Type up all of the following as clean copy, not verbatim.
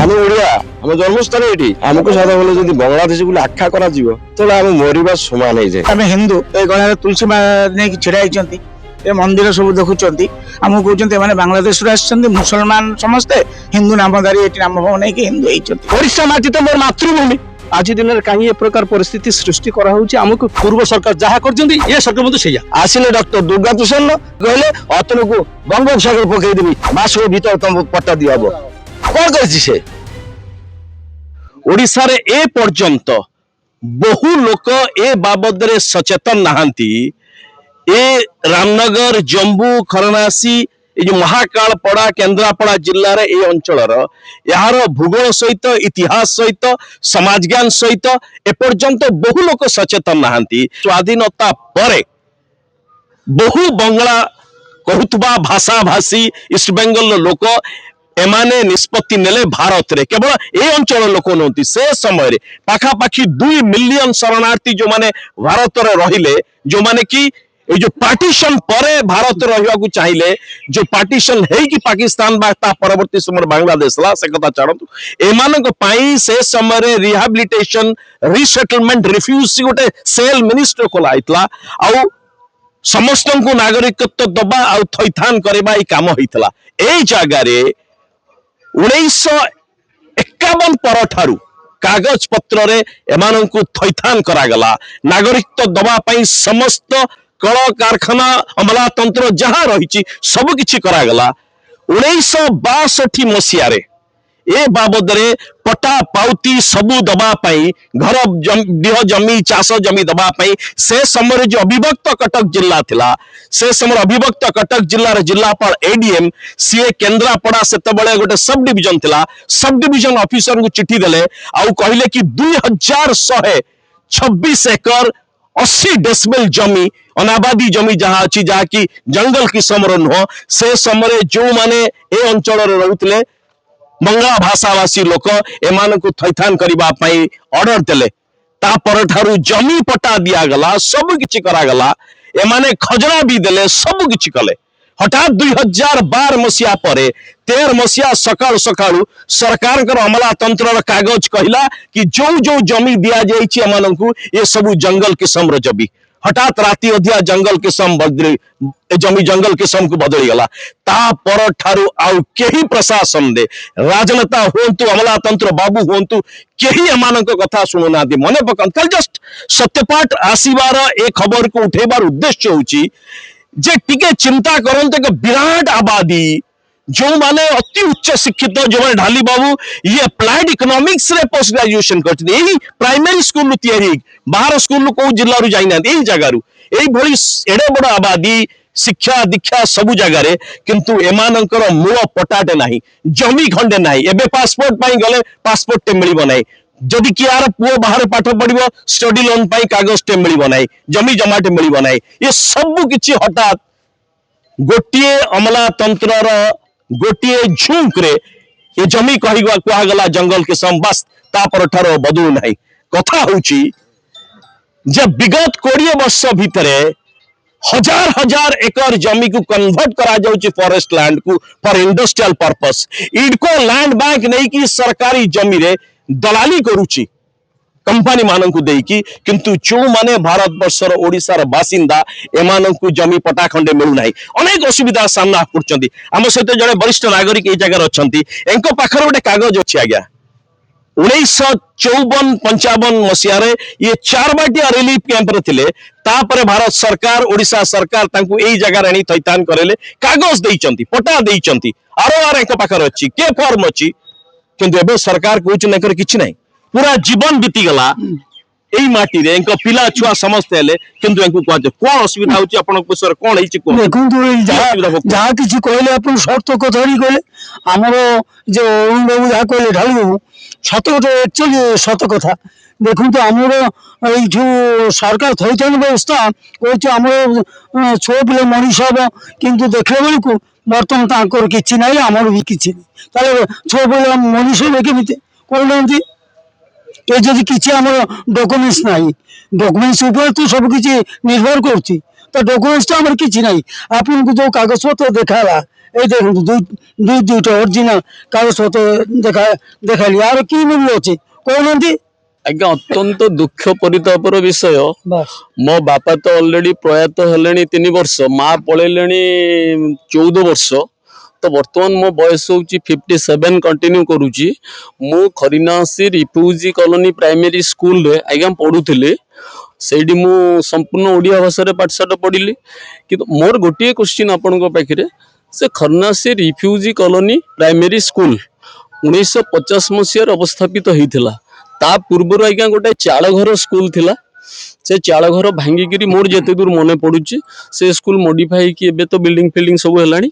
আমি ওড়িয়া ଆମ ଜନ୍ମସ୍ଥାନ ଏଠି ଆମକୁ ସାଧା ବଲେ ଯଦି ବାଂଲାଦେଶୀ ବୋଲି ଆଖ୍ୟା କରାଯିବ ତାହେଲେ ଆମେ ମରିବା ସମାନ ହେଇଯାଏ। ଆମେ ହିନ୍ଦୁ ଏ ଗଳାରେ ତୁଳସୀ ନେଇକି ଛିଡା ହେଇଛନ୍ତି, ଏ ମନ୍ଦିର ସବୁ ଦେଖୁଛନ୍ତି, ଆମକୁ କହୁଛନ୍ତି ଏମାନେ ବାଂଲାଦେଶରୁ ଆସିଛନ୍ତି, ମୁସଲମାନ ସମସ୍ତେ ହିନ୍ଦୁ ନାମଧାରୀ ଏଠି ନାମ ନେଇକି ହିନ୍ଦୁ ହେଇଛନ୍ତି। ଓଡ଼ିଶା ମାଟି ତ ମୋର ମାତୃଭୂମି। ଆଜି ଦିନରେ କାହିଁ ଏ ପ୍ରକାର ପରିସ୍ଥିତି ସୃଷ୍ଟି କରାହଉଛି? ଆମକୁ ପୂର୍ବ ସରକାର ଯାହା କରିଛନ୍ତି ଏ ସରକାର ମଧ୍ୟ ସେଇଆ। ଆସିଲେ ଡକ୍ଟର ଦୁର୍ଗା ପ୍ରସନ୍ନ କହିଲେ ଅତନକୁ ବଙ୍ଗୋପସାଗର ପକେଇଦେବି, ମାସକ ଭିତରେ ତମକୁ ପଟ୍ଟା ଦିଆହବ। କଣ କରିଛି ସେ? ଓଡ଼ିଶାରେ ଏ ପର୍ଯ୍ୟନ୍ତ ବହୁ ଲୋକ ଏ ବାବଦରେ ସଚେତନ ନାହାନ୍ତି। ଏ ରାମନଗର, ଜମ୍ବୁ, ଖରନାସୀ, এই যে মহাকালপড়া, কেন্দ্রাপড়া জিল্লার এই অঞ্চলর এর ভূগোল সহিত, ইতিহাস সহিত, সমাজ জ্ঞান সহিত এপর্যন্ত বহু লোক সচেতন নাহান্তি। স্বাধীনতা পরে বহু বংলা কহুথবা ভাষা ভাষী ইস্টবেঙ্গল লোক এমানে নিষ্পত্তি নেলে ভারতরে কেবল এই অঞ্চল লোক নতি। সে সময় পাখাপাখি 2 মিলিয়ন শরণার্থী যে ভারতরে রহিলে, যে কি এই যে পার্টিশন পরে ভারত রহিବାକୁ চাইলে, যে পার্টিশন ହେଇକି পাকিস্তান বা তা পরবর্তী সময় বাংলাদেশ লা, সে কথা ছাড়ন্তু। এମାନଙ୍କ ପାଇଁ ସେ ସମୟରେ ରିହାବିଲିଟେସନ, ରିସେଟଲମେଣ୍ଟ, ରିଫ୍ୟୁଜି ଗୋଟେ ସେଲ ମିନିଷ୍ଟ୍ରି ଖୋଲା ହେଇଥିଲା। ଆଉ ସମସ୍ତଙ୍କୁ ନାଗରିକତ୍ୱ ଦବା ଆଉ ଥଇଥାନ କରିବା এই କାମ ହେଇଥିଲା। এই ଜାଗାରେ 1951 ପରଠାରୁ କାଗଜ ପତ୍ରରେ ଏମାନଙ୍କୁ ଥଇଥାନ କରାଗଲା। ନାଗରିକତ୍ୱ ଦବା ପାଇଁ ସମସ୍ତ କଳ କାରଖାନା, ଅମଲାତନ୍ତ୍ର ଯାହା ରହିଛି ସବୁ କିଛି କରାଗଲା। 1962 ମସିହାରେ ଏ ବାବଦରେ ପଟା ପାଉତି ସବୁ ଦବା ପାଇଁ, ଘର ଗୃହ ଜମି, ଚାଷ ଜମି ଦବା ପାଇଁ ସେ ସମୟରେ ଯେ ଅବିଭକ୍ତ କଟକ ଜିଲ୍ଲା ଥିଲା, ସେ ସମୟରେ ଅବିଭକ୍ତ କଟକ ଜିଲ୍ଲାର ଜିଲ୍ଲାପାଳ ଏଡିଏମ୍ ସିଏ କେନ୍ଦ୍ରାପଡ଼ା ସେତେବେଳେ ଗୋଟେ ସବ୍ ଡିଭିଜନ ଥିଲା, ସବ୍ ଡିଭିଜନ ଅଫିସରଙ୍କୁ ଚିଠି ଦେଲେ ଆଉ କହିଲେ କି 2126 ଏକର 80 ଡେସିବେଲ ଜମି, ଅନାବାଦୀ ଜମି ଯାହା ଅଛି, ଯାହାକି ଜଙ୍ଗଲ କିସମର ନୁହଁ, ସେ ସମୟରେ ଯୋଉମାନେ ଏ ଅଞ୍ଚଳରେ ରହୁଥିଲେ ବଙ୍ଗଳା ଭାଷାଭାଷୀ ଲୋକ, ଏମାନଙ୍କୁ ଥଇଥାନ କରିବା ପାଇଁ ଅର୍ଡର ଦେଲେ। ତା ପରଠାରୁ ଜମି ପଟା ଦିଆଗଲା, ସବୁ କିଛି କରାଗଲା, ଏମାନେ ଖଜଣା ବି ଦେଲେ, ସବୁ କିଛି କଲେ। ହଠାତ୍ 2012 ମସିହା ପରେ 13 ମସିହା ସକାଳୁ ସକାଳୁ ସରକାରଙ୍କର ଅମଲାତନ୍ତ୍ରର କାଗଜ କହିଲା କି ଯୋଉ ଯୋଉ ଜମି ଦିଆଯାଇଛି ଏମାନଙ୍କୁ, ଏ ସବୁ ଜଙ୍ଗଲ କିସମର ଜମି। ହଠାତ୍ ରାତି ଅଧିଆ ଜଙ୍ଗଲ କିସମ ଜମି ଜଙ୍ଗଲ କିସମକୁ ବଦଳିଗଲା। ତା ପରଠାରୁ ଆଉ କେହି ପ୍ରଶାସନରେ, ରାଜନେତା ହୁଅନ୍ତୁ, ଅମଲାତନ୍ତ୍ର ବାବୁ ହୁଅନ୍ତୁ, କେହି ଏମାନଙ୍କ କଥା ଶୁଣୁନାହାନ୍ତି। ମନେ ପକାନ୍ତୁ, ଖାଲି ଜଷ୍ଟ ସତ୍ୟପାଠ ଆସିବାର ଏ ଖବରକୁ ଉଠେଇବାର ଉଦ୍ଦେଶ୍ୟ ହଉଛି ଯେ ଟିକେ ଚିନ୍ତା କରନ୍ତୁ, ଏକ ବିରାଟ ଆବାଦୀ ଯୋଉମାନେ ଅତି ଉଚ୍ଚ ଶିକ୍ଷିତ, ଯୋଉମାନେ ଢାଲି ବାବୁ ଇଏ ଆପ୍ଲାଏଡ ଇକୋନୋମିକ୍ସ ରେ ପୋଷ୍ଟ ଗ୍ରାଜୁଏସନ କରିଛନ୍ତି, ଏଇ ପ୍ରାଇମେରୀ ସ୍କୁଲରୁ ତିଆରି ହେଇକି, ବାହାର ସ୍କୁଲରୁ କୋଉ ଜିଲ୍ଲାରୁ ଯାଇନାହାନ୍ତି, ଏଇ ଜାଗାରୁ এইଭଳି ଏଡେ ବଡ ଆବାଦୀ, ଶିକ୍ଷା ଦୀକ୍ଷା ସବୁ ଜାଗାରେ, କିନ୍ତୁ ଏମାନଙ୍କର ମୂଳ ପଟାଟେ ନାହିଁ, ଜମି ଖଣ୍ଡେ ନାହିଁ। ଏବେ ପାସପୋର୍ଟ ପାଇଁ ଗଲେ ପାସପୋର୍ଟଟେ ମିଳିବ ନାହିଁ, ଯଦି କି ଆର ପୁଅ ବାହାରେ ପାଠ ପଢିବ ଷ୍ଟଡି ଲୋନ ପାଇଁ କାଗଜଟେ ମିଳିବ ନାହିଁ, ଜମି ଜମାଟେ ମିଳିବ ନାହିଁ। ଏ ସବୁ କିଛି ହଠାତ୍ ଗୋଟିଏ ଅମଲାତନ୍ତ୍ରର ଗୋଟିଏ ଝୁଙ୍କରେ ଏ ଜମି କୁହାଗଲା ଜଙ୍ଗଲ କିସମ, ବାସ୍ ତା ପରଠାରୁ ବଦଳୁ ନାହିଁ। କଥା ହଉଛି যে বিগত 20 ବର୍ଷ ଭିତରେ हजार हजार एकर जमी को कन्वर्ट करा जाउची फॉरेस्ट लैंड को for industrial purpose. इडको land bank नहीं कि सरकारी जमी रे दलाली करूची कंपनी मानन को देकी, किंतु जो माने भारत वर्षर ओडिसार बासिंदा एमानन को जमी पटा खंडे मिलु नाही। अनेक असुविधा सामना करचंती। हम सहित जड़े वरिष्ठ नागरिक ए जगह अछंती, एंको पाखर गोटे कागज अछि आज्ञा 1954-55 मसीह ये 4 बाटिया रिलीफ कैंप रे थिले। तापरे भारत सरकार, ओडिशा सरकार तांकु एई जगह रे थैतान करेले, कागज देइचंती, पटा देइचंती, आरो एक पाखर अछि, के फॉर्म अछि, किंतु एबे सरकार कहउछ नेकर किछि नाही, पूरा जीवन बीती गला एई माटी रे, एंको पिला छुआ समस्त हेले, किंतु एंकु कहते कोन असुविधा होछि, आपन पुसर कोन हेछि कोन देखंतु जहा किछि कहले आपन शर्त को धरि कहले हमर जे अरुण बाबू जहा कहले ढाली बाबू सत कथा, एक्चुअली सत कथा। देखो आमर ये सरकार थैथान व्यवस्था कहे आम छो पिले मनीष हम, कितु देखा बेलू बर्तमान तर कि ना, आमर भी कि छो पिले मनीष हे केमी कहना ये जदि किसी आम डॉक्यूमेंट्स ना, डॉक्यूमेंट्स तो सब किसी निर्भर कर ତା ଡକୁମେଣ୍ଟସ ଆମର କିଛି ନାହିଁ। ଆପଣଙ୍କୁ ଯୋଉ କାଗଜପତ୍ର ଦେଖାହେଲା এই দেখুন দুইটা অরিজিনাল কাগজপত্র দেখাইলি আর কি মূল্য ଅଛି କହୁନାହାନ୍ତି। ଆଜ୍ଞା ଅତ୍ୟନ୍ତ ଦୁଃଖ ପରିତାପର ବିଷୟ। ମୋ ବାପା ତ ଅଲରେଡି ପ୍ରୟାତ ହେଲେଣି 3 ବର୍ଷ, ମା ପଳେଇଲେଣି 14 ବର୍ଷ। ତ ବର୍ତ୍ତମାନ ମୋ ବୟସ ହେଉଛି 57 କଣ୍ଟିନ୍ୟୁ କରୁଛି। ମୁଁ ଖରିନାସି ରିଫ୍ୟୁଜି କଲୋନି ପ୍ରାଇମେରୀ ସ୍କୁଲରେ ଆଜ୍ଞା ପଢୁଥିଲି। ସେଇଠି ମୁଁ ସମ୍ପୂର୍ଣ୍ଣ ଓଡ଼ିଆ ଭାଷାରେ ପାଠଶାଠ ପଢ଼ିଲି। କିନ୍ତୁ ମୋର ଗୋଟିଏ କ୍ୱେଶ୍ଚିନ୍ ଆପଣଙ୍କ ପାଖରେ, ସେ Kharinasi refugee colony primary school 1950 ମସିହାରେ ଅବସ୍ଥାପିତ ହେଇଥିଲା। ତା ପୂର୍ବରୁ ଆଜ୍ଞା ଗୋଟେ ଚାଳଘର ସ୍କୁଲ ଥିଲା। ସେ ଚାଳଘର ଭାଙ୍ଗିକିରି ମୋର ଯେତେ ଦୂର ମନେ ପଡୁଛି ସେ ସ୍କୁଲ ମଡିଫାଇ ହେଇକି ଏବେ ତ ବିଲ୍ଡିଂ ଫିଲ୍ଡିଂ ସବୁ ହେଲାଣି।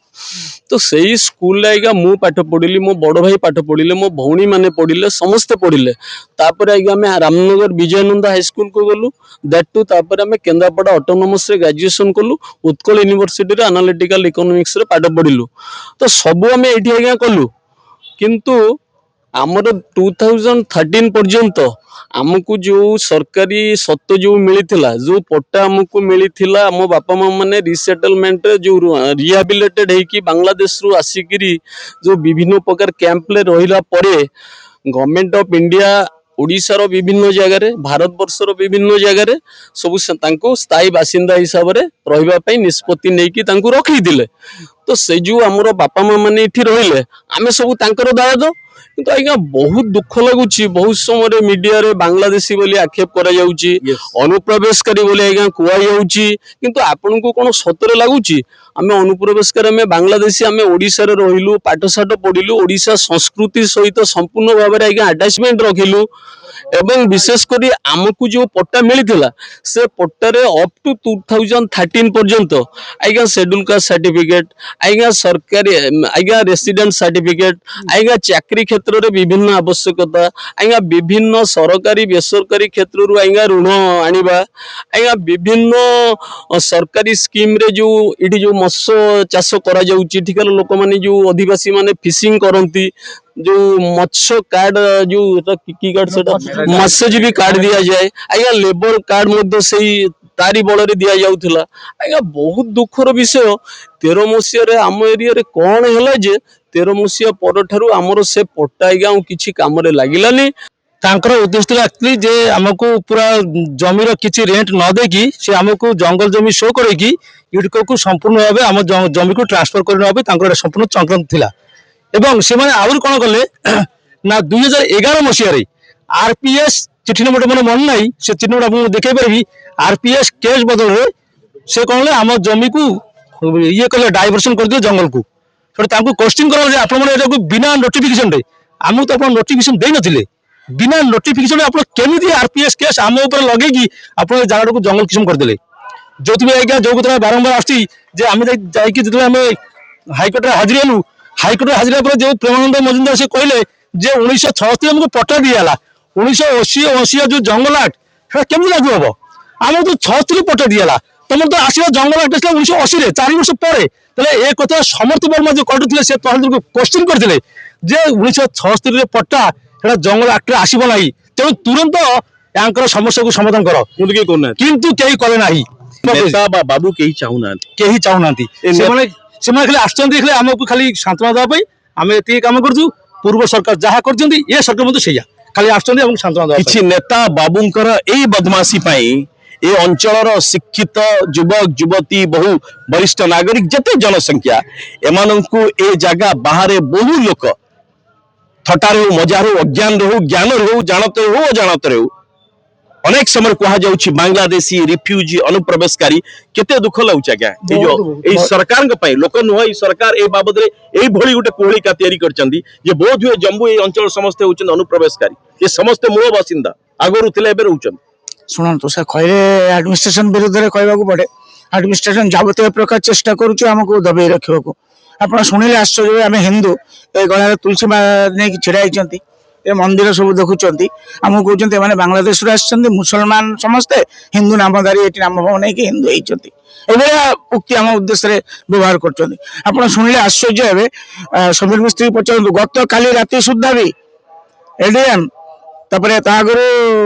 ତ ସେଇ ସ୍କୁଲରେ ଆଜ୍ଞା ମୁଁ ପାଠ ପଢିଲି, ମୋ ବଡ ଭାଇ ପାଠ ପଢିଲେ, ମୋ ଭଉଣୀ ମାନେ ପଢିଲେ, ସମସ୍ତେ ପଢିଲେ। ତାପରେ ଆଜ୍ଞା ଆମେ ରାମନଗର ବିଜୟାନନ୍ଦ ହାଇସ୍କୁଲକୁ ଗଲୁ। ଦ୍ୟାଟ୍ ଟୁ ତାପରେ ଆମେ କେନ୍ଦ୍ରାପଡ଼ା ଅଟୋନୋମସରେ ଗ୍ରାଜୁଏସନ୍ କଲୁ। ଉତ୍କଳ ୟୁନିଭର୍ସିଟିରେ ଆନାଲିଟିକାଲ ଇକୋନୋମିକ୍ସରେ ପାଠ ପଢିଲୁ। ତ ସବୁ ଆମେ ଏଇଠି ଆଜ୍ଞା କଲୁ। କିନ୍ତୁ ଆମର 2013 ପର୍ଯ୍ୟନ୍ତ ଆମକୁ ଯୋଉ ସରକାରୀ ସତ୍ତ୍ୱ ଯୋଉ ମିଳିଥିଲା, ଯୋଉ ପଟ୍ଟା ଆମକୁ ମିଳିଥିଲା, ଆମ ବାପା ମା ମାନେ ରିସେଟଲମେଣ୍ଟରେ ଯୋଉ ରିହାବିଲିଟେଡ ହେଇକି ବାଂଲାଦେଶରୁ ଆସିକିରି ଯୋଉ ବିଭିନ୍ନ ପ୍ରକାର କ୍ୟାମ୍ପରେ ରହିଲା ପରେ ଗଭର୍ଣ୍ଣମେଣ୍ଟ ଅଫ ଇଣ୍ଡିଆ ଓଡ଼ିଶାର ବିଭିନ୍ନ ଜାଗାରେ, ଭାରତବର୍ଷର ବିଭିନ୍ନ ଜାଗାରେ ସବୁ ତାଙ୍କୁ ସ୍ଥାୟୀ ବାସିନ୍ଦା ହିସାବରେ ରହିବା ପାଇଁ ନିଷ୍ପତ୍ତି ନେଇକି ତାଙ୍କୁ ରଖେଇଥିଲେ। ତ ସେ ଯୋଉ ଆମର ବାପା ମା ମାନେ ଏଠି ରହିଲେ, ଆମେ ସବୁ ତାଙ୍କର ଦାୟାଦ। କିନ୍ତୁ ଆଜ୍ଞା ବହୁତ ଦୁଃଖ ଲାଗୁଛି, ବହୁତ ସମୟରେ ମିଡିଆରେ ବାଂଲାଦେଶୀ ବୋଲି ଆକ୍ଷେପ କରାଯାଉଛି, ଅନୁପ୍ରବେଶକାରୀ ବୋଲି ଆଜ୍ଞା କୁହାଯାଉଛି। କିନ୍ତୁ ଆପଣଙ୍କୁ କଣ ସତରେ ଲାଗୁଛି ଆମେ ଅନୁପ୍ରବେଶକାରୀ, ଆମେ ବାଂଲାଦେଶୀ, ଆମେ ଓଡ଼ିଶାରେ ରହିଲୁ, ପାଠଶାଠ ପଢିଲୁ, ଓଡ଼ିଶା ସଂସ୍କୃତି ସହିତ ସମ୍ପୂର୍ଣ୍ଣ ଭାବରେ ଆଜ୍ଞା ଆଟାଚମେଣ୍ଟ ରଖିଲୁ। ଏବଂ ବିଶେଷ କରି ଆମକୁ ଯୋଉ ପଟ୍ଟା ମିଳିଥିଲା ସେ ପଟ୍ଟାରେ ଅପ୍ ଟୁ 2013 ପର୍ଯ୍ୟନ୍ତ ଆଜ୍ଞା ସେଡ୍ୟୁଲ କାଷ୍ଟ ସାର୍ଟିଫିକେଟ, ଆଜ୍ଞା ସରକାରୀ ଆଜ୍ଞା ରେସିଡେଣ୍ଟ ସାର୍ଟିଫିକେଟ, ଆଜ୍ଞା ଚାକିରୀ କ୍ଷେତ୍ରରେ ବିଭିନ୍ନ ଆବଶ୍ୟକତା, ଆଜ୍ଞା ବିଭିନ୍ନ ସରକାରୀ ବେସରକାରୀ କ୍ଷେତ୍ରରୁ ଆଜ୍ଞା ଋଣ ଆଣିବା, ଆଜ୍ଞା ବିଭିନ୍ନ ସରକାରୀ ସ୍କିମରେ ଯୋଉ ଏଠି ଯୋଉ ମତ୍ସ୍ୟ ଚାଷ କରାଯାଉଛି, ଏଠିକାର ଲୋକମାନେ ଯୋଉ ଅଧିବାସୀ ମାନେ ଫିସିଂ କରନ୍ତି, ଯୋଉ ମତ୍ସ୍ୟ କାର୍ଡ, ଯୋଉ କି କାର୍ଡ ସେଟା ମତ୍ସ୍ୟଜୀବୀ କାର୍ଡ ଦିଆଯାଏ, ଆଜ୍ଞା ଲେବର କାର୍ଡ ମଧ୍ୟ ସେଇ ତାରି ବଳରେ ଦିଆଯାଉଥିଲା। ଆଜ୍ଞା ବହୁତ ଦୁଃଖର ବିଷୟ, 13 ମସିହାରେ ଆମ ଏରିଆରେ କଣ ହେଲା ଯେ 13 ମସିହା ପରଠାରୁ ଆମର ସେ ପଟ୍ଟା ଆଜ୍ଞା ଆଉ କିଛି କାମରେ ଲାଗିଲାନି। ତାଙ୍କର ଉଦ୍ଦେଶ୍ୟ ଥିଲା ଆକ୍ଚୁଆଲି ଯେ ଆମକୁ ପୁରା ଜମିର କିଛି ରେଣ୍ଟ ନ ଦେଇକି ସେ ଆମକୁ ଜଙ୍ଗଲ ଜମି ଶୋ କରିକି ୟୁଡିକୋକୁ ସମ୍ପୂର୍ଣ୍ଣ ଭାବେ ଆମ ଜମିକୁ ଟ୍ରାନ୍ସଫର କରି ନେବା ପାଇଁ ତାଙ୍କର ସମ୍ପୂର୍ଣ୍ଣ ଚକ୍ରାନ୍ତ ଥିଲା। ଏବଂ ସେମାନେ ଆହୁରି କଣ କଲେ ନା 2011 ମସିହାରେ ଆରପିଏସ୍ ଚିଠି ନମ୍ବର ମାନେ ମନେ ନାହିଁ, ସେ ଚିଠି ନମ୍ବର ଆପଣଙ୍କୁ ଦେଖେଇ ପାରିବି। ଆରପିଏସ୍ କେସ୍ ବଦଳରେ ସେ କଣ କଲେ ଆମ ଜମିକୁ ଇଏ କଲେ, ଡାଇଭର୍ସନ କରିଦେଲେ ଜଙ୍ଗଲକୁ। ସେଟା ତାଙ୍କୁ କୋଶ୍ଚିନ୍ କରାଗଲା ଯେ ଆପଣ ମାନେ ଏଟାକୁ ବିନା ନୋଟିଫିକେସନରେ, ଆମକୁ ତ ଆପଣ ନୋଟିଫିକେସନ ଦେଇନଥିଲେ, ବିନା ନୋଟିଫିକେସନ ଆପଣ କେମିତି ଆରପିଏସ୍ କେସ୍ ଆମ ଉପରେ ଲଗେଇକି ଆପଣ ଏ ଜାଗାଟାକୁ ଜଙ୍ଗଲ କିସମ କରିଦେଲେ। ଯୋଉଥିପାଇଁ ଆଜ୍ଞା ଯୋଉ କଥା ବାରମ୍ବାର ଆସୁଛି ଯେ ଆମେ ଯାଇକି ଯେତେବେଳେ ଆମେ ହାଇକୋର୍ଟରେ ହାଜିର ହେଲୁ, ହାଇକୋର୍ଟରେ ହାଜିର ହେବା ପରେ ଯୋଉ ପ୍ରେମାନନ୍ଦ ମଜୁମଦାର ସେ କହିଲେ ଯେ 1976 ଆମକୁ ପଟ୍ଟା ଦିଆହେଲା, 1980 ଯୋଉ ଜଙ୍ଗଲ ଆକ୍ଟ ସେଟା କେମିତି ଲାଗୁ ହବ? ଆମକୁ ତ 76 ପଟ୍ଟା ଦିଆହେଲା, ତମର ତ ଆସିଲା ଜଙ୍ଗଲ ଆକ୍ଟ ଆସିଲା 1980 4 ବର୍ଷ ପରେ। ତାହେଲେ ଏ କଥା ସମର୍ଥ ବର୍ମା ଯୋଉ କରୁଥିଲେ ସେ ତହସିଲକୁ କୋଶ୍ଚିନ୍ କରିଥିଲେ ଯେ 1976 ପଟ୍ଟା ସେଟା ଜଙ୍ଗଲ ଆକ୍ଟରେ ଆସିବ ନାହିଁ, ତେଣୁ ତୁରନ୍ତ ୟାଙ୍କର ସମସ୍ୟାକୁ ସମାଧାନ କର। କିନ୍ତୁ କେହି କରୁନାହାନ୍ତି, କିନ୍ତୁ କେହି କଲେ ନାହିଁ, ନେତା ବା ବାବୁ କେହି ଚାହୁଁନାହାନ୍ତି, କେହି ଚାହୁଁନାହାନ୍ତି। ସେମାନେ ଖାଲି ଆସିଛନ୍ତି ଖାଲି ଆମକୁ ଖାଲି ସାନ୍ତ୍ୱନା ଦେବା ପାଇଁ, ଆମେ ଏତିକି କାମ କରୁଛୁ, ପୂର୍ବ ସରକାର ଯାହା କରିଛନ୍ତି ଏ ସରକାର ମଧ୍ୟ ସେଇଆ, ଖାଲି ଆସୁଛନ୍ତି ଆମକୁ ସାନ୍ତ୍ୱନା ଦେବା ପାଇଁ। କିଛି ନେତା ବାବୁଙ୍କର ଏଇ ବଦମାସି ପାଇଁ ଏ ଅଞ୍ଚଳର ଶିକ୍ଷିତ ଯୁବକ ଯୁବତୀ, ବହୁ ବରିଷ୍ଠ ନାଗରିକ, ଯେତେ ଜନସଂଖ୍ୟା, ଏମାନଙ୍କୁ ଏ ଜାଗା ବାହାରେ ବହୁ ଲୋକ ଥଟାରେ ହଉ, ମଜାରେ ହଉ, ଅଜ୍ଞାନରେ ହଉ, ଜ୍ଞାନରେ ହଉ, ଜାଣତରେ ହଉ, ଅଜାଣତରେ ହଉ, ଅନେକ ସମୟ କୁହାଯାଉଛି ବାଂଲାଦେଶୀ ରିଫ୍ୟୁଜି ଅନୁପ୍ରବେଶକାରୀ। କେତେ ଦୁଃଖ ଲାଗୁଛି ଆଜ୍ଞା ଏଇ ଯୋଉ ଏଇ ସରକାରଙ୍କ ପାଇଁ, ଲୋକ ନୁହଁ, ଏଇ ସରକାର ଏ ବାବଦରେ ଏଇଭଳି ଗୋଟେ କୋହଳିକା ତିଆରି କରିଛନ୍ତି ଯେ ବୋଧ ହୁଏ ଜମ୍ମୁ ଏଇ ଅଞ୍ଚଳ ସମସ୍ତେ ହଉଛନ୍ତି ଅନୁପ୍ରବେଶକାରୀ, ଏ ସମସ୍ତେ ମୂଳ ବାସିନ୍ଦା, ଆଗରୁ ଥିଲେ ଏବେ ରହୁଛନ୍ତି। ଶୁଣନ୍ତୁ, ସେ କହିଲେ ଆଡମିନିଷ୍ଟ୍ରେସନ ବିରୁଦ୍ଧରେ କହିବାକୁ ପଡେ। ଆଡମିନିଷ୍ଟ୍ରେସନ ଯାବତୀୟ ପ୍ରକାର ଚେଷ୍ଟା କରୁଛି ଆମକୁ ଦବେଇ ରଖିବାକୁ। ଆପଣ ଶୁଣିଲେ ଆଶ୍ଚର୍ଯ୍ୟ, ଆମେ ହିନ୍ଦୁ ଏ ଗଳାରେ ତୁଳସୀ ନେଇକି ଛିଡା ହେଇଛନ୍ତି, ଏ ମନ୍ଦିର ସବୁ ଦେଖୁଛନ୍ତି, ଆମକୁ କହୁଛନ୍ତି ଏମାନେ ବାଂଲାଦେଶରୁ ଆସିଛନ୍ତି, ମୁସଲମାନ ସମସ୍ତେ ହିନ୍ଦୁ ନାମଧାରୀ, ଏଠି ନାମ ନେଇକି ହିନ୍ଦୁ ହେଇଛନ୍ତି, ଏଭଳିଆ ଉକ୍ତି ଆମ ଉଦ୍ଦେଶ୍ୟରେ ବ୍ୟବହାର କରୁଛନ୍ତି। ଆପଣ ଶୁଣିଲେ ଆଶ୍ଚର୍ଯ୍ୟ ହେବେ। ସମୀର ମିସ୍ତ୍ରୀ ପଚାରନ୍ତୁ, ଗତ କାଲି ରାତି ସୁଦ୍ଧା ବି ଏଡିଏମ୍, ତାପରେ ତା ଆଗରୁ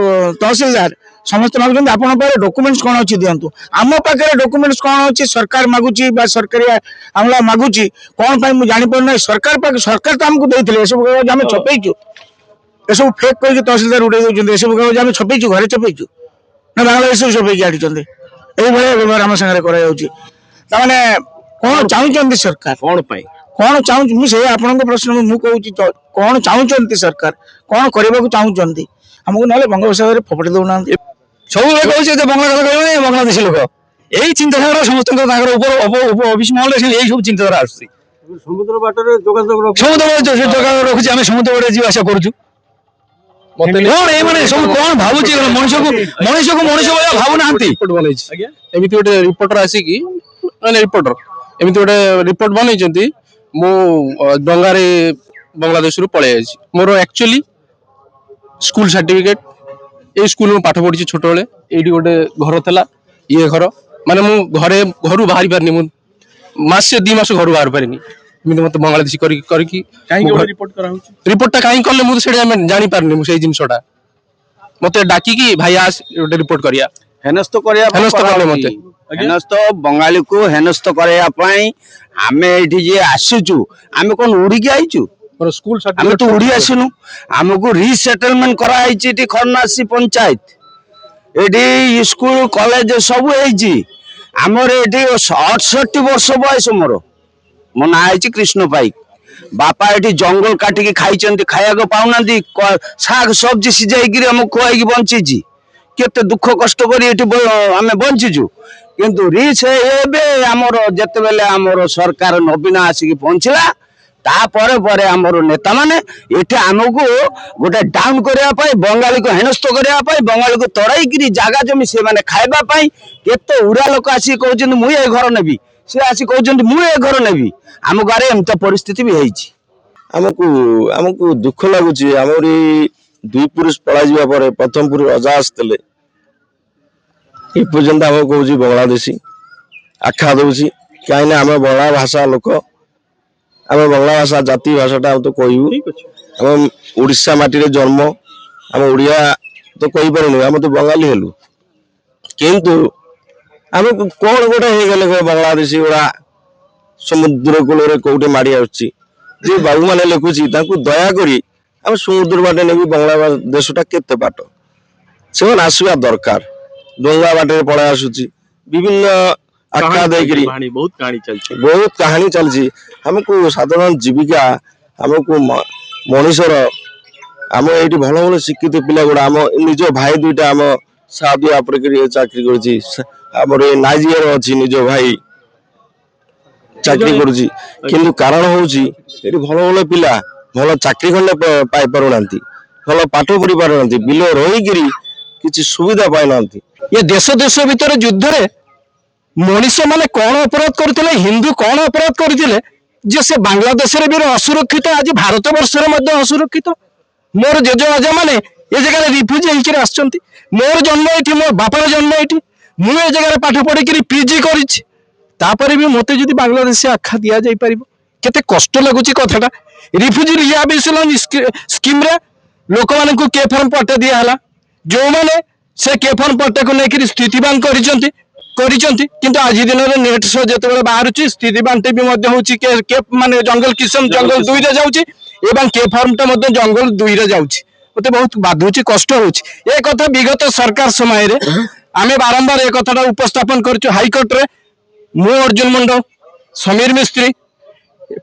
ତହସିଲଦାର ସମସ୍ତେ ମାଗୁଛନ୍ତି ଆପଣଙ୍କ ପାଖରେ ଡକୁମେଣ୍ଟସ କ'ଣ ଅଛି ଦିଅନ୍ତୁ। ଆମ ପାଖରେ ଡକୁମେଣ୍ଟସ କ'ଣ ଅଛି ସରକାର ମାଗୁଛି ବା ସରକାରୀ ଆମଲା ମାଗୁଛି କ'ଣ ପାଇଁ ମୁଁ ଜାଣିପାରୁନାହିଁ। ସରକାର ତ ଆମକୁ ଦେଇଥିଲେ ଏସବୁ କାଗଜ ଆମେ ଛପେଇଛୁ, ଏସବୁ ଫେକ୍ କରିକି ତହସିଲଦାର ଉଡ଼େଇ ଦେଉଛନ୍ତି। ଏସବୁ କାଗଜ ଆମେ ଛପେଇଛୁ, ଘରେ ଛପେଇଛୁ ନା ବାଂଲାଦେଶରୁ ଛପେଇକି ଆଣିଛନ୍ତି। এইଭଳିଆ ବ୍ୟବହାର ଆମ ସାଙ୍ଗରେ କରାଯାଉଛି। ତାମାନେ କ'ଣ ଚାହୁଁଛନ୍ତି ସରକାର, କଣ ପାଇଁ କ'ଣ ଚାହୁଁଛି ମୁଁ ସେଇ ଆପଣଙ୍କ ପ୍ରଶ୍ନ ମୁଁ କହୁଛି କ'ଣ ଚାହୁଁଛନ୍ତି ସରକାର, କ'ଣ କରିବାକୁ ଚାହୁଁଛନ୍ତି ଆମକୁ, ନହେଲେ ବଙ୍ଗୋପସାଗରରେ ଫୋପାଡ଼ି ଦେଉନାହାନ୍ତି। ସବୁବେଳେ କହୁଛି ଯେ ବାଂଲାଦେଶୀ ଲୋକ ଏଇ ଚିନ୍ତାଧାରା ସମସ୍ତଙ୍କ ତାଙ୍କର ଉପର ଅଫିସ ମହଲରେ ଏଇ ସବୁ ଚିନ୍ତାଧାରା ଆସୁଛି। ସମୁଦ୍ର ବାଟରେ ଯୋଗାଯୋଗ ରଖୁଛି, ଆମେ ସମୁଦ୍ର ବାଟରେ ଯିବା ଆସିବା କରୁଛୁ। ମତେ କ'ଣ ଏମାନେ ସବୁ କ'ଣ ଭାବୁଛି ମଣିଷକୁ ମଣିଷ ଭଳିଆ ଭାବୁନାହାନ୍ତି। ଏମିତି ଗୋଟେ ରିପୋର୍ଟର ଆସିକି ମାନେ ରିପୋର୍ଟର ଏମିତି ଗୋଟେ ରିପୋର୍ଟ ବନେଇଛନ୍ତି ମୁଁ ଡଙ୍ଗାରେ ବାଂଲାଦେଶରୁ ପଳେଇ ଆସିଛି। ମୋର ଆକ୍ଚୁଆଲି ସ୍କୁଲ ସାର୍ଟିଫିକେଟ, ଏଇ ସ୍କୁଲ ମୁଁ ପାଠ ପଢିଛି ଛୋଟବେଳେ। ଏଇଠି ଗୋଟେ ଘର ଥିଲା, ଇଏ ଘର ମାନେ ମୁଁ ଘରୁ ବାହାରି ପାରିନି। ମୁଁ ମାସେ 2 ମାସ ଘରୁ ବାହାରି ପାରିନି। ଏମିତି ମତେ ବାଂଲାଦେଶୀ କରିକି ରିପୋର୍ଟଟା କାହିଁ କଲେ ମୁଁ ସେଇଟା ଜାଣିପାରୁନି। ମୁଁ ସେଇ ଜିନିଷଟା ମତେ ଡାକିକି ଭାଇ ଆସ ଗୋଟେ ରିପୋର୍ଟ କରିବା, ହେନସ୍ଥ କରିବା ହେନସ୍ଥ କଲେ ମତେ। ହେନସ୍ଥ ବଙ୍ଗାଳୀକୁ ହେନସ୍ଥ କରିବା ପାଇଁ ଆମେ ଏଇଠି ଯିଏ ଆସିଛୁ, ଆମେ କ'ଣ ଉଡ଼ିକି ଆଇଛୁ? ମୋର ସ୍କୁଲ ଆମେ ତ ଉଡ଼ି ଆସିନୁ। ଆମକୁ ରିସେଟଲମେଣ୍ଟ କରାହେଇଛି ଏଠି ଖରନାସୀ ପଞ୍ଚାୟତ, ଏଠି ସ୍କୁଲ କଲେଜ ସବୁ ହେଇଛି। ଆମର ଏଠି 68 ବର୍ଷ ବୟସ ମୋର। ମୋ ନାଁ ହେଇଛି କୃଷ୍ଣ ପାଇକ। ବାପା ଏଠି ଜଙ୍ଗଲ କାଟିକି ଖାଇଛନ୍ତି, ଖାଇବାକୁ ପାଉନାହାନ୍ତି। ଶାଗ ସବଜି ସିଝାଇକିରି ଆମକୁ ଖୁଆଇକି ବଞ୍ଚିଛି। କେତେ ଦୁଃଖ କଷ୍ଟ କରି ଏଠି ଆମେ ବଞ୍ଚିଛୁ। କିନ୍ତୁ ଏବେ ଆମର ଯେତେବେଳେ ଆମର ସରକାର ନବୀନ ଆସିକି ପହଞ୍ଚିଲା, ତାପରେ ପରେ ଆମର ନେତାମାନେ ଏଠି ଆମକୁ ଗୋଟେ ଡାଉନ କରିବା ପାଇଁ, ବଙ୍ଗାଳୀକୁ ହେନସ୍ଥ କରିବା ପାଇଁ, ବଙ୍ଗାଳୀକୁ ତଡ଼ାଇକିରି ଜାଗା ଜମି ସେମାନେ ଖାଇବା ପାଇଁ କେତେ ଉଡ଼ା ଲୋକ ଆସିକି କହୁଛନ୍ତି ମୁଁ ଏ ଘର ନେବି, ସେ ଆସି କହୁଛନ୍ତି ମୁଁ ଏ ଘର ନେବି। ଆମ ଗାଁରେ ଏମିତି ପରିସ୍ଥିତି ବି ହେଇଛି। ଆମକୁ ଦୁଃଖ ଲାଗୁଛି। ଆମର ଏଇ 2 ପୁରୁଷ ପଳାଯିବା ପରେ ପ୍ରଥମ ପୁରୁଷ ଅଜା ଆସିଥିଲେ, ଏ ପର୍ଯ୍ୟନ୍ତ ଆମକୁ କହୁଛି ବାଂଲାଦେଶୀ ଆଖ୍ୟା ଦଉଛି। କାହିଁକିନା ଆମେ ବଙ୍ଗଳା ଭାଷା ଲୋକ, ଆମେ ବଙ୍ଗଳା ଭାଷା ଜାତି ଭାଷାଟା ଆମେ ତ କହିବୁ। ଆମେ ଓଡ଼ିଶା ମାଟିରେ ଜନ୍ମ, ଆମେ ଓଡ଼ିଆ ତ କହିପାରୁନୁ, ଆମେ ତ ବଙ୍ଗାଳୀ ହେଲୁ। କିନ୍ତୁ ଆମକୁ କ'ଣ ଗୋଟେ ହେଇଗଲେ ବାଂଲାଦେଶୀ ଗୁଡ଼ା ସମୁଦ୍ର କୂଳରେ କୋଉଠି ମାଡ଼ି ଆସୁଛି। ଯେ ବାବୁମାନେ ଲେଖୁଛି ତାଙ୍କୁ ଦୟାକରି ଆମେ ସମୁଦ୍ର ବାଟେ ନେବି, ବାଂଲାଦେଶଟା କେତେ ବାଟ ସେମାନେ ଆସିବା ଦରକାର। ଡଙ୍ଗା ବାଟରେ ପଳାଇ ଆସୁଛି, ବିଭିନ୍ନ ଆଖ୍ୟା ଦେଇକିରି ବହୁତ କାହାଣୀ ଚାଲିଛି। ବହୁତ କାହାଣୀ ଚାଲିଛି। ଆମକୁ ସାଧାରଣ ଜୀବିକା, ଆମକୁ ମଣିଷର, ଆମ ଏଇଠି ଭଲ ଭଲ ଶିକ୍ଷିତ ପିଲା ଗୁଡ଼ା, ଆମ ନିଜ ଭାଇ 2ଟା ଆମ ସାଉଦି ଆଫ୍ରିକାରେ ଚାକିରି କରୁଛି। ଆମର ଏ ନାଇଜେରିଆରେ ଅଛି ନିଜ ଭାଇ ଚାକିରି କରୁଛି। କିନ୍ତୁ କାରଣ ହଉଛି ଏଠି ଭଲ ଭଲ ପିଲା ଭଲ ଚାକିରି ଖଣ୍ଡେ ପାଇପାରୁନାହାନ୍ତି, ଭଲ ପାଠ ପଢି ପାରୁନାହାନ୍ତି, ବିଲ ରହିକିରି କିଛି ସୁବିଧା ପାଇନାହାନ୍ତି। ଏ ଦେଶ ଭିତରେ ଯୁଦ୍ଧରେ ମଣିଷ ମାନେ କ'ଣ ଅପରାଧ କରୁଥିଲେ, ହିନ୍ଦୁ କ'ଣ ଅପରାଧ କରିଥିଲେ ଯେ ସେ ବାଂଲାଦେଶରେ ବି ଅସୁରକ୍ଷିତ, ଆଜି ଭାରତ ବର୍ଷରେ ମଧ୍ୟ ଅସୁରକ୍ଷିତ। ମୋର ଜେଜ ଅଜା ମାନେ ଏ ଜାଗାରେ ରିଫ୍ୟୁଜି ହେଇକି ଆସିଛନ୍ତି। ମୋର ଜନ୍ମ ଏଇଠି, ମୋ ବାପାର ଜନ୍ମ ଏଇଠି, ମୁଁ ଏ ଜାଗାରେ ପାଠ ପଢିକିରି ପିଜି କରିଛି। ତାପରେ ବି ମତେ ଯଦି ବାଂଲାଦେଶୀ ଆଖ୍ୟା ଦିଆଯାଇ ପାରିବ, କେତେ କଷ୍ଟ ଲାଗୁଛି କଥାଟା। ରିଫ୍ୟୁଜି ରିହାବିଲିଟେସନ ସ୍କିମରେ ଲୋକମାନଙ୍କୁ କେ ଫର୍ମ ପଟ୍ଟା ଦିଆହେଲା, ଯେଉଁମାନେ ସେ କେ ଫର୍ମ ପଟ୍ଟାକୁ ନେଇକିରି ସ୍ଥିତିବାନ କରିଛନ୍ତି। କିନ୍ତୁ ଆଜି ଦିନରେ ନେଟ୍ ଶୋ ଯେତେବେଳେ ବାହାରୁଛି, ସ୍ଥିତିବାନଟି ବି ମଧ୍ୟ ହଉଛି ମାନେ ଜଙ୍ଗଲ କିଷମ ଜଙ୍ଗଲ 2ରେ ଯାଉଛି ଏବଂ କେ ଫର୍ମଟା ମଧ୍ୟ ଜଙ୍ଗଲ 2ରେ ଯାଉଛି। ମତେ ବହୁତ ବାଧୁଛି, କଷ୍ଟ ହଉଛି। ଏ କଥା ବିଗତ ସରକାର ସମୟରେ ଆମେ ବାରମ୍ବାର ଏ କଥାଟା ଉପସ୍ଥାପନ କରିଛୁ ହାଇକୋର୍ଟରେ। ମୁଁ ଅର୍ଜୁନ ମଣ୍ଡଳ, ସମୀର ମିସ୍ତ୍ରୀ,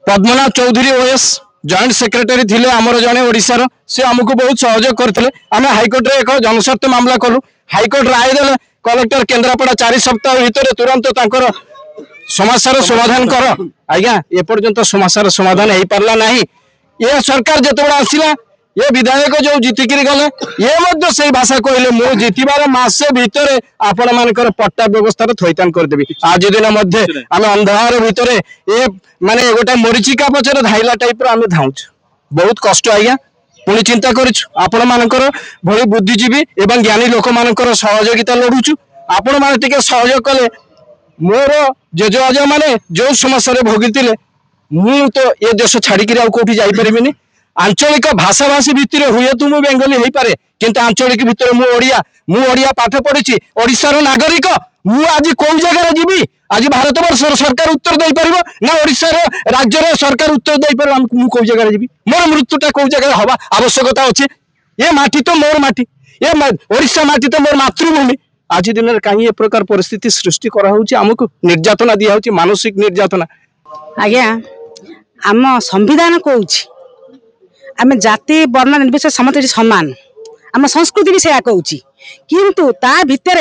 Padmanath Choudhury OS joint secretary ଥିଲେ ଆମର ଜଣେ ଓଡ଼ିଶାର, ସେ ଆମକୁ ବହୁତ ସହଯୋଗ କରିଥିଲେ। ଆମେ ହାଇକୋର୍ଟରେ ଏକ ଜନସ୍ୱାର୍ଥ ମାମଲା କଲୁ। ହାଇକୋର୍ଟ ରାୟ ଦେଲେ କଲେକ୍ଟର କେନ୍ଦ୍ରାପଡ଼ା 4 ସପ୍ତାହ ଭିତରେ ତୁରନ୍ତ ତାଙ୍କର ସମସ୍ୟାର ସମାଧାନ କର। ଆଜ୍ଞା, ଏପର୍ଯ୍ୟନ୍ତ ସମସ୍ୟାର ସମାଧାନ ହେଇପାରିଲା ନାହିଁ। ଏ ସରକାର ଯେତେବେଳେ ଆସିଲା, ଏ ବିଧାୟକ ଯୋଉ ଜିତିକିରି ଗଲେ, ଏ ମଧ୍ୟ ସେଇ ଭାଷା କହିଲେ ମୁଁ ଜିତିବାର ମାସେ ଭିତରେ ଆପଣ ମାନଙ୍କର ପଟ୍ଟା ବ୍ୟବସ୍ଥାର ଥଇଥାନ କରିଦେବି। ଆଜି ଦିନ ମଧ୍ୟ ଆମେ ଅନ୍ଧାର ଭିତରେ ଏ ମାନେ ଗୋଟେ ମରିଚିକା ପଛରେ ଧାଇଲା ଟାଇପର ଆମେ ଧାଉଁଛୁ। ବହୁତ କଷ୍ଟ ଆଜ୍ଞା। ପୁଣି ଚିନ୍ତା କରୁଛୁ ଆପଣ ମାନଙ୍କର ଭଳି ବୁଦ୍ଧିଜୀବୀ ଏବଂ ଜ୍ଞାନୀ ଲୋକମାନଙ୍କର ସହଯୋଗିତା ଲୋଡୁଛୁ। ଆପଣ ମାନେ ଟିକେ ସହଯୋଗ କଲେ, ମୋର ଜେଜ ଅଜା ମାନେ ଯୋଉ ସମସ୍ୟାରେ ଭୋଗିଥିଲେ, ମୁଁ ତ ଏ ଦେଶ ଛାଡିକିରି ଆଉ କୋଉଠି ଯାଇପାରିବିନି। आंचलिक भाषाभाषी भितर हुए तो मु बेंगली हो पारे किंतु आंचलिक भितर मु ओडिया पाठ पढ़ी ओडिशार नागरिक मु आज कौ जगह जीवी आज भारत वर्ष सरकार उत्तर दे पारिबो ना ओडिशार राज्यर सरकार उत्तर दे पारिबो मु कौ जगह जीवी मोर मृत्युटा कौ जगह हवा आवश्यकता अछि ये माटी तो मोर माटी ये ओडिशा माटी तो मोर मातृभूमि आज दिन में कहीं ए प्रकार परिस्थिति सृष्टि करा होउची हमको निर्यातना दिया होउची मानसिक निर्यातना आज्ञा आम संविधान कौन आम जाति वर्ण निर्विशेष समस्त समान आम संस्कृति भी से कौन किंतु ता भितर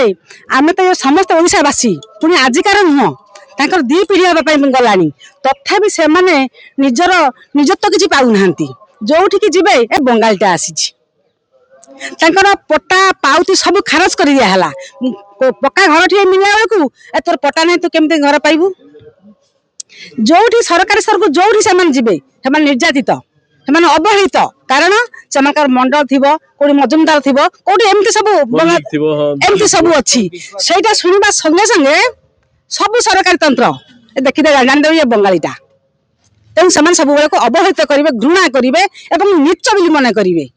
आम तो समस्त ओडिशावासी पुणी आजिकार नुह तांकर दी पीढ़ी हाँपाई गलानी तथापि से माने निजर निजत्व किसी पाऊना जो जीवे ए बंगालीटा आसी पट्टा पाउती सब खारज कर दिया पक्का घर टे मिलला बेलू ए तोर पट्टा नहीं तू केमती घर पाइबू जो सरकारी स्तर को जो से जीवे से निर्यातित से अवहेलित कारण से मंडल थी कौटी मजुमदार थी कौटी एमती सब एमती सब अच्छी से शुणा संगे संगे सब सरकारी तंत्र देखिदे जानदे ये बंगालीटा तेणु से सब अवहेलित करेंगे घृणा करेंगे नीच बोली मन करेंगे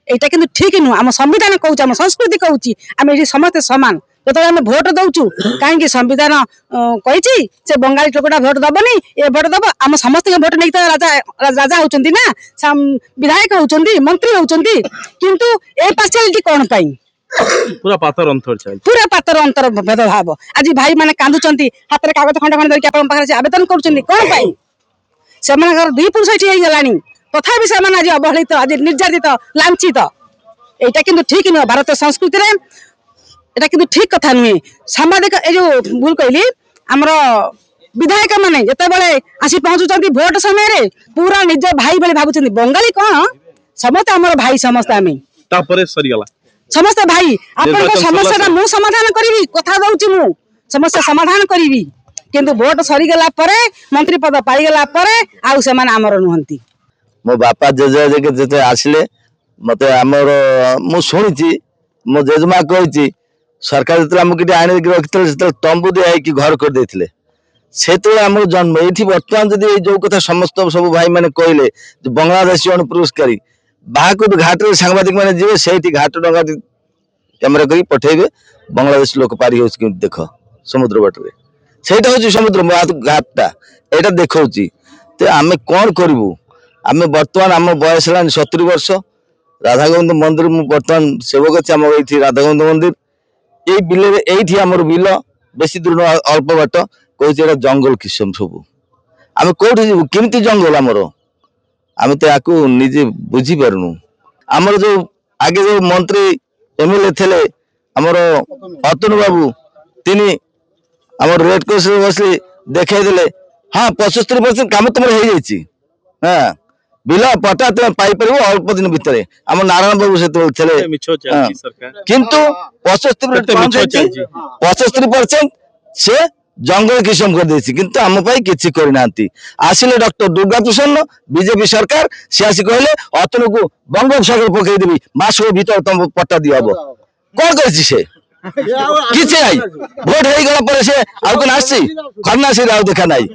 यहाँ किंतु ठीक नुह आम संविधान कहूँ आम संस्कृति कहूँ आम ये समस्ते सामान जो आम भोट दौचु कहीं संविधान कही से बंगाली टोकटा भोट दबनी ये भोट दब आम समस्त भोट नहीं तो राजा राजा होती ना विधायक होती मंत्री होती किंतु ए पार्शियालिटी कौन पाई पूरा पातर अंतर चल पूरा पातर अंतर भेदभाव आज भाई मैंने कांदुंट हाथ में कागज खंड खंड धरिक आवेदन करुँच कौन पाई से दुई पुरुष ये गलानी तथापि से आज अवहेलित आज निर्यातित लांछित यहाँ किंतु ठीक नुह भारतीय संस्कृति এটা কিন্তু ঠিক কথা নুহে সাংবাদিক এই যে ভুল কইলি আমার বিধায়ক মানে যেতবেলে আসি পৌঁছুଛନ୍ତି ভোট সময় পুরা নিজ ভাই বলে ভাবুଛନ୍ତି বঙ্গালী কোন সমস্ত আমার ভাই সমস্ত আমি तापरे सरीगला समस्त भाई आपन समस्या मु समाधान करिवि कथा दउछि मु समस्या समाधान करिवि किंतु भोट सरी गेला परे मंत्री पद पाई गेला परे आउ से मान हमर नुहंती मो बापा जेजे जेते आसिले मते हमर मु सुनिछि मो जेजमा कहिछि सरकार जो आम कि आने रखते तंबू दिया कि घर कर देते से आम जन्म ये बर्तमान जब जो कथा समस्त सब भाई मैंने कहले बांग्लादेशी अनुपुरस्कारी बाहर घाट रे सांबादिक मैंने जी से घाट डा कैमेरा कर पठेबे बांग्लादेश लोक पारी हो देख समुद्र बाटर से हूँ समुद्र घाटा यहाँ देखा तो आम कौन करूँ आम बर्तमान आम बयस है 70 वर्ष राधागोविंद मंदिर बर्तमान सेवक अच्छे आम ये राधागोविंद मंदिर ये बिल ये बिल बेसी दूर अल्प बाट कह जंगल किसम सब आम कौटी जीव केमती जंगल आमर आम तो या निजे बुझी पारुनु आमर जो आगे जो मंत्री एमएलए थे आमर अतुल बाबू तीन आम रेड क्रॉस बसली देखा देले हाँ 75% काम तुम हो जाए हाँ बिल पटा तुम पाइपर अल्प दिन भितर आम नारायण बाबू से किंतु 75% से जंगल किसम कर देछि किंतु आम पाई किछि करना आसिले डॉक्टर दुर्गा प्रसन्न बीजेपी सरकार से आसी कहले अतुल को बंगोपसागर पकई देबी मास भीतर तुम पट्टा दिया कौन करछि से किछि आई भोट हो गला पर से आउ कोन आसी खन्ना से आउ देखा नाही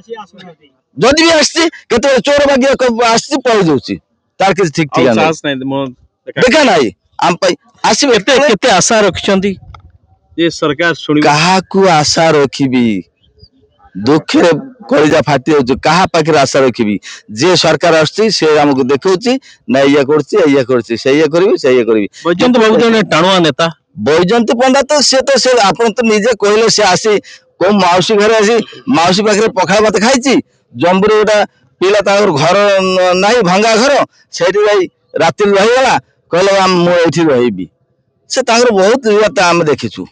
जदि भी आसी केते चोर बागी आसी पळि जाउछि तार किछि ठीक ठीक नाही देखा नाही आम पाई आसी केते आशा रखछंती ये सरकार सुनि कहा को आशा रखिबी दुख रे कलिजा फाटी हो कहा पाखे आशा रखिबी जे सरकार आछी से हमको देखौछि ना या करछि से या करबी से या करबी वैजयंत बाबू जने टाणुआ नेता वैजयंत पंडा तो से आपन तो निजे कहले से आसी को माउसी घरे आसी माउसी पाखे पखाळ भात खाइछि जंबुरे गोटा पिला तार घर नाही भंगा घर सेठी जाई राति रहि गला कहले हम मु एठी रहिबी से तार बहुत युवा आम देखिछु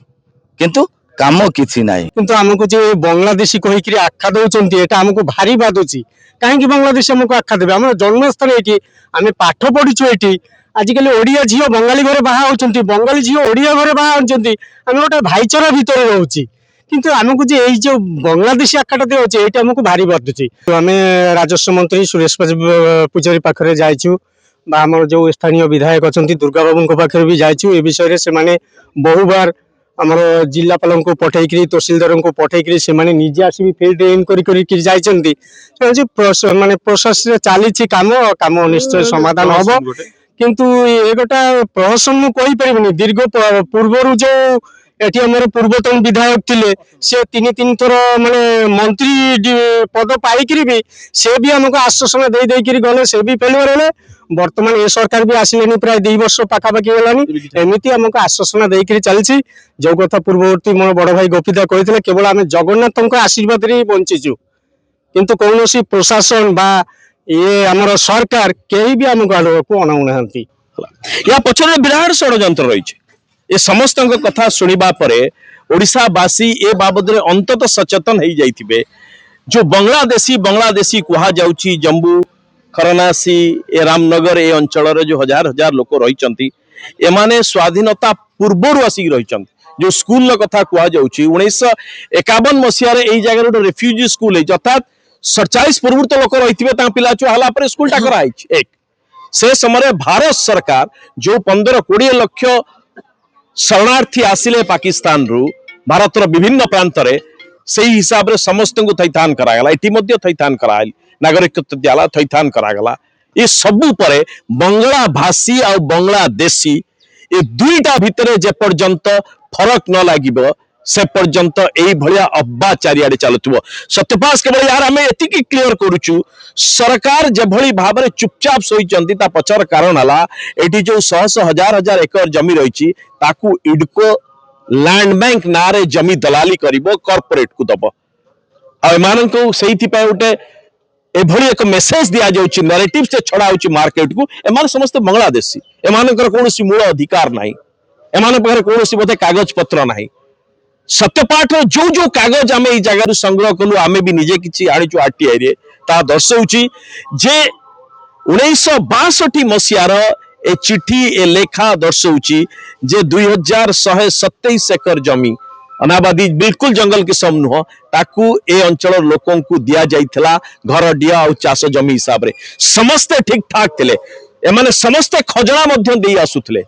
किंतु काम किछि नाही किंतु हमको जे बांग्लादेशी कहिकरी आख्या दउचंती एटा हमको भारी बाधुची काहेकि बांग्लादेशी हमको आख्या देबे हमर जन्मस्थल एठी आमे पाठ पढिछु एठी आजिकल ओडिया झियो बंगाली घरे बाहा होचंती बंगाली झियो ओडिया घरे बाहा होचंती आमे गोटे भाईचारा भितर रहउची किंतु हमको जे एई जो बांग्लादेशी आख्याटा देउची एटा हमको भारी बाधुची आमे राजस्व मंत्री सुरेश पुजारी पाखरे जाइछु बा हमर जो स्थानीय विधायक अछंती दुर्गा बाबू को पाखरे भी जाइछु ए विषय रे से माने बहु बार ଆମର ଜିଲ୍ଲାପାଳଙ୍କୁ ପଠେଇକିରି ତହସିଲଦାରଙ୍କୁ ପଠେଇକିରି ସେମାନେ ନିଜେ ଆସିକି ଫିଲ୍ଡ ଇନକ୍ୱାରି କରିକି ଯାଇଛନ୍ତି। ମାନେ ପ୍ରୋସେସରେ ଚାଲିଛି କାମ ନିଶ୍ଚୟ ସମାଧାନ ହବ। କିନ୍ତୁ ଏ ଗୋଟା ପ୍ରହସନ ମୁଁ କହିପାରିବିନି। ଦୀର୍ଘ ପୂର୍ବରୁ ଯୋଉ ଏଠି ଆମର ପୂର୍ବତନ ବିଧାୟକ ଥିଲେ ସେ ତିନି ଥର ମାନେ ମନ୍ତ୍ରୀ ପଦ ପାଇକିରି ବି ସେ ବି ଆମକୁ ଆଶ୍ୱାସନା ଦେଇକିରି ଗଲେ, ସେ ବି ଫେଲୁଅର ହେଲେ। ବର୍ତ୍ତମାନ ଏ ସରକାର ବି ଆସିଲେନି ପ୍ରାୟ 2 ବର୍ଷ ପାଖାପାଖି ହେଲାନି। ଏମିତି ଆମକୁ ଆଶ୍ୱାସନା ଦେଇକିରି ଚାଲିଛି। ଯୋଉ କଥା ପୂର୍ବବର୍ତ୍ତୀ ମୋ ବଡ ଭାଇ ଗୋପୀଦା କହିଥିଲେ, କେବଳ ଆମେ ଜଗନ୍ନାଥଙ୍କ ଆଶୀର୍ବାଦରେ ହିଁ ବଞ୍ଚିଛୁ, କିନ୍ତୁ କୌଣସି ପ୍ରଶାସନ ବା ଇଏ ଆମର ସରକାର କେହି ବି ଆମକୁ ଆଡ଼କୁ ଅଣାଉନାହାନ୍ତି। या पछरे विराट षड्यंत्र रही ए समस्त कथा शुणा पर ओडिशावासी ए बाबद अंतत सचेतन हो जाइथिबे। जो बांग्लादेशी कुहा जाउची जम्बू खरनासी ए रामनगर ए अंचल जो हजार हजार लोक रही एमाने स्वाधीनता पूर्वर आसिक रही। जो स्कूल कथा कुहा जाउची 1951 मसीह रे एई जगह रे रेफ्यूजी स्कूल है, अर्थात 47 पूर्व तो लोक रही पिला छुआ हला पर स्कूल टा कराई। एक से समय भारत सरकार जो 15-20 लाख शरणार्थी आसिले पाकिस्तान रु भारत विभिन्न प्रांत रे से हिसाब रे समस्त को थैथान करागला। एटी मध्य थैथान कराइल, नागरिकत्व दियाला, थैथान करागला। ये सबु परे बंगला भाषी और बांग्लादेशी ए दुईटा भितरे जे पर्यंत फरक न लागिबो से पर्यंत एई भलिया अब्बा चारियाडे चलुथबो। सत्यपास केवल यार आमे एतिकी क्लियर करूछु, सरकार जे भली भाबरे चुपचाप सोइचंती ता पछर कारण हला एटी जो 100 हजार हजार एकर जमी रहिची ताकू इडको लैंड बैंक नारे जमी दलाली करिवो, कॉर्पोरेट को दबो। आ एमान को सेहिथि पय उटे एभली एक मेसेज दिया जाउची, नैरेटिव से छड़ा होची मार्केट को। एमान समस्त बांग्लादेशी, एमानकर कोनोसी मूल अधिकार नाही, एमान पाखरे कोनोसी बोधे कागज पत्र नाही। सत्यपाठ जो जो कागज आम जगार संग्रह कलु आम भी निजे किसी आनीचु आरटीआई रे ता दर्शाऊची जे 1962 मसीहार ए चिठी ए लेखा दर्शाऊची जे 2127 एकर जमी अनाबादी बिल्कुल जंगल किसम नुह ताकू ए अंचल लोकों को दिया जाइथिला घर डिया और चाष जमी हिसाब रे। समस्ते ठीक ठाक थिले, एमाने समस्ते खजणा मध्य देई आसुथिले।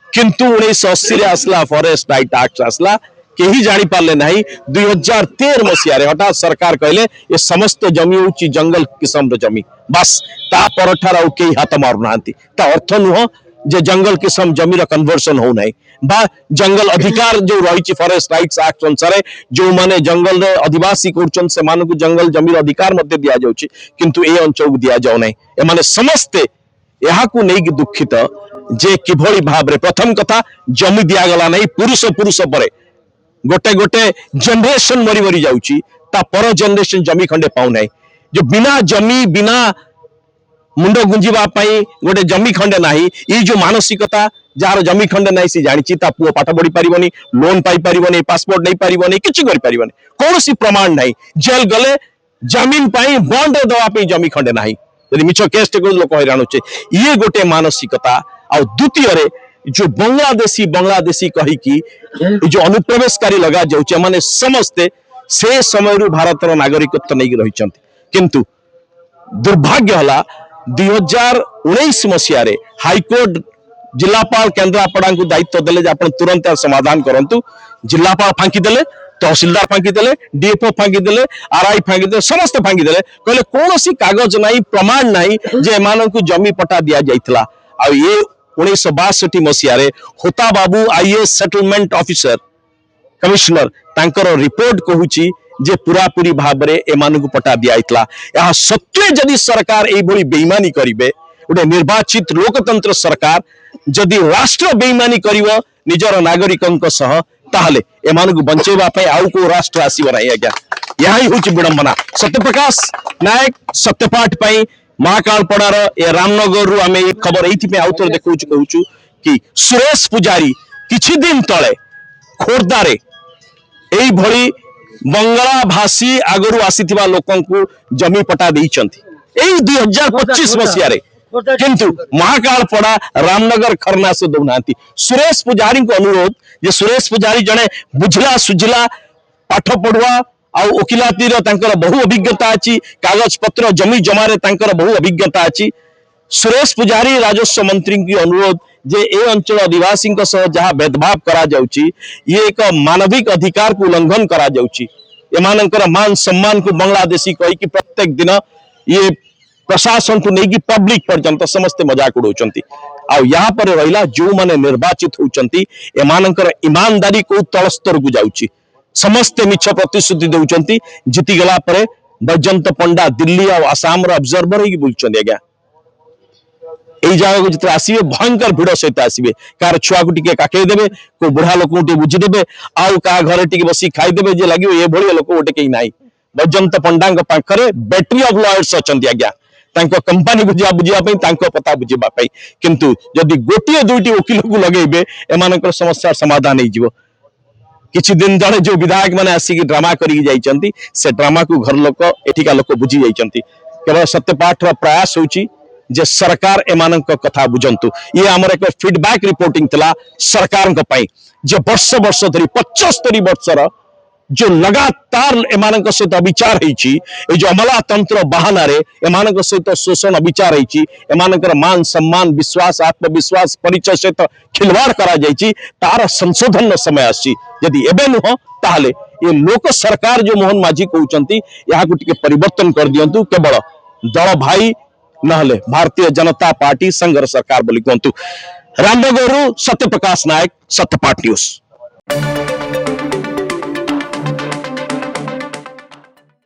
किंतु 1980 रे आसला फॉरेस्ट राइट एक्ट आसला, केही जानी पारले नहीं। 2013 मसीह रे हठात सरकार कहले ये समस्त जमी होची जंगल किसम रो जमी, बस ता परठार आउ केही हाथ मारू नांती। ता अर्थ नुह जे जंगल किसम जमी रो कन्वर्सन हो नाही बा जंगल अधिकार जो रही फॉरेस्ट राइट्स एक्ट अनुसार जो माने जंगल रे आदिवासी करछन से मान को जंगल जमी अधिकार मध्य दिया जाउची, किंतु ए अंचल को दिया जाउ नाही। ए माने समस्ते यहाँ को नहीं कि दुखित जे किभली भाव रे प्रथम कथा जमी दिया गला नहीं। पुरुष पुरुष परे गोटे गोटे जनरेशन मरी मरी जाउची, ता पर जनरेशन जमी खंडे पाउ नाही। जो बिना जमी बिना मुंड गुंजिबा पई गोटे जमी खंडे नाही, ई जो मानसिकता जार जमी खंडे नाही से जानिची ता पुओ पाठ पढ़ी पारिबनी, लोन पाई पारिबनी, पासपोर्ट नहीं पारिबनी, किछि करि पारिबनी, कोनोसी प्रमाण नाही। जेल गले जमीन पाई बॉन्ड दवा पे जमी खंडे नाही, यदि मिछ केस टे लोक हैरान होचे। ये गोटे मानसिकता। आ द्वितीय रे जो बांग्लादेशी कही कि जो अनुप्रवेशकारी लगा जाउचे माने समस्ते से समय रु भारत नागरिकत्व नहीं रही। किंतु दुर्भाग्य हला 2019 मसीह रे हाईकोर्ट जिलापाल केन्द्रापड़ा को दायित्व देले जे तुरंत समाधान करंतु। जिलापाल फांकी देले, तहसीलदार फांकी देले, डीएफओ फांकी देले, आरआई फांकी देले, समस्त फांकी देले। कहले कोनोसी कागज नहीं, प्रमाण नहीं जे एमान को जमी पट्टा दिया जाइतला। आ ये 1962 मसीह रे होता बाबू आईएएस सेटलमेंट ऑफिसर कमिश्नर तांकर रिपोर्ट कहूची जे पूरा पूरी भाव रे एमान को पट्टा दिया जाइतला। या सत्य जदि सरकार ए भली बेईमानी करिवे, गोटे निर्वाचित लोकतंत्र सरकार जदि राष्ट्र बेईमानी करिवो निजर नागरिकंक सह, ताहले एमान को बंचेबा पई आउ को राष्ट्र आसीबो नाही। आज्ञा यही होची विडंबना। सत्यप्रकाश नायक सत्यपाठ पई महाकालपड़ार ए रामनगर रु आमे खबर एथि आउ थोर देखौछु कहूछु कि सुरेश पुजारी किछि दिन तळे खोर्दारे एई भली बंगला भाषी आगरु आसीथिबा लोकन को जमी पटा देइचंती एई 2025 मसीह रे, किंतु महाकालपड़ा रामनगर खरना से दौनाती। सुरेश पुजारी को अनुरोध जे सुरेश पुजारी जने बुझला सुझला पाठ पढ़ुआ आ वकिलाती तांकर बहु अभिज्ञता अछि, कागज पत्र जमी जमारे तांकर बहु अभिज्ञता अछि। सुरेश पुजारी राजस्व मंत्री की अनुरोध जे ए अंचल आदिवासी जहाँ भेदभाव करा जाउची ये एक मानविक अधिकार को उल्लंघन करा जाउची एमानकर मान सम्मान को बांग्लादेशी कही कि प्रत्येक दिन ये प्रशासन को नहीं कि पब्लिक पर्यंत समस्ते मजाक उड़ाउछंती आ यहाँ पर रहिला जो माने निर्वाचित होउछंती एमानकर ईमानदारी को तल स्तर को जाउची समस्ते मिछ प्रतिश्रुति देउछंती जीती गला परे बैजंत पंडा दिल्ली और आसाम रो ऑब्जर्वर ही बुलछंती आज्ञा एई जगह को जिते आसीबे भयंकर भिड़ सहित आसीबे कार छुआ को टिके काके देबे को बुढ़ा लोक को बुझी देबे आउ का घरे टिके बसी खाई देबे जे लागियो ए भଳି लोक गोटे केही नाही बैजंत पंडांग पाखरे बैटरी ऑफ लॉयर्स अछंती आज्ञा तांको कंपनी बुझिया बुझिया पई तांको पता बुझिबा पई किंतु जदि गोटिए दुईटी वकील को लगेबे एमानकर समस्या समाधान हो जिवो किछि दिन तले जो विधायक माने आसिक ड्रामा करी जाइचंती से ड्रामा को घर लोक एठिका लोक बुझी जाइचंती केवल सत्यपाठ रो प्रयास होची जे सरकार एमानक कथा बुझंतु ये हमर एक फीडबैक रिपोर्टिंग तला सरकार को पई जे वर्ष वर्ष धरी 75 वर्षर जो लगातार एमानक सहित विचार होईची ए जो अमलातंत्र बहाना रे एमानक सहित शोषण विचार होईची एमानकर मान सम्मान विश्वास आत्मविश्वास परिचय सहित खिलवाड़ करा जाईची तार संशोधन समय आसी यदि एबे नुह ताहले ये लोक सरकार जो मोहन माझी कहउचंती यहाँ को टिके परिवर्तन कर दियंतु केवल दल भाई नहले भारतीय जनता पार्टी संघर सरकार बोली कहतु रामनगरु सत्यप्रकाश नायक सत्यपाठ न्यूज।